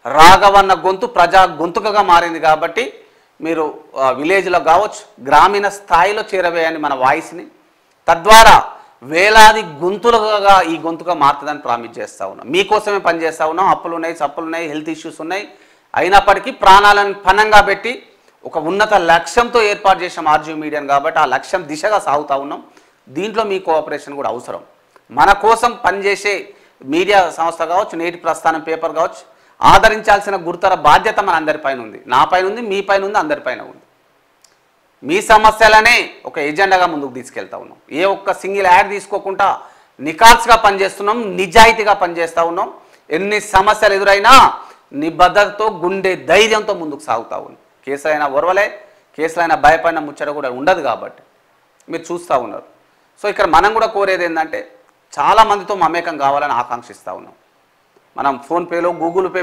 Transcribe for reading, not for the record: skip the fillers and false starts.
రాఘవన్న గొంతు ప్రజా గొంతుకగా మారింది కాబట్టి మీరు విలేజ్లో కావచ్చు గ్రామీణ స్థాయిలో చేరవేయండి మన వాయిస్ని. తద్వారా వేలాది గొంతులుగా ఈ గొంతుగా మారుతుందని ప్రామిస్ చేస్తూ ఉన్నాం. మీకోసమే పనిచేస్తూ ఉన్నాం. అప్పులు ఉన్నాయి, చప్పులు ఉన్నాయి, హెల్త్ ఇష్యూస్ ఉన్నాయి. అయినప్పటికీ ప్రాణాలను పణంగా పెట్టి ఒక ఉన్నత లక్ష్యంతో ఏర్పాటు చేసిన ఆర్జీవి మీడియాను కాబట్టి ఆ లక్ష్యం దిశగా సాగుతూ ఉన్నాం. దీంట్లో మీ కోఆపరేషన్ కూడా అవసరం. మన కోసం పనిచేసే మీడియా సంస్థ కావచ్చు, నేటి ప్రస్థానం పేపర్ కావచ్చు, ఆదరించాల్సిన గురుతర బాధ్యత మన అందరిపైన ఉంది. నా పైన ఉంది, మీ పైన ఉంది, అందరిపైన ఉంది. మీ సమస్యలనే ఒక ఎజెండాగా ముందుకు తీసుకెళ్తా ఉన్నాం. ఏ ఒక్క సింగిల్ యాడ్ తీసుకోకుండా నికాల్స్గా పనిచేస్తున్నాం, నిజాయితీగా పనిచేస్తూ ఉన్నాం. ఎన్ని సమస్యలు ఎదురైనా నిబద్ధతతో గుండె ధైర్యంతో ముందుకు సాగుతూ ఉన్నాం. కేసులైనా ఒరవలే, కేసులైనా భయపడిన ముచ్చట కూడా ఉండదు కాబట్టి మీరు చూస్తూ ఉన్నారు. సో ఇక్కడ మనం కూడా కోరేది ఏంటంటే చాలామందితో మమేకం కావాలని ఆకాంక్షిస్తూ ఉన్నాం. మనం ఫోన్పేలో, గూగుల్ పే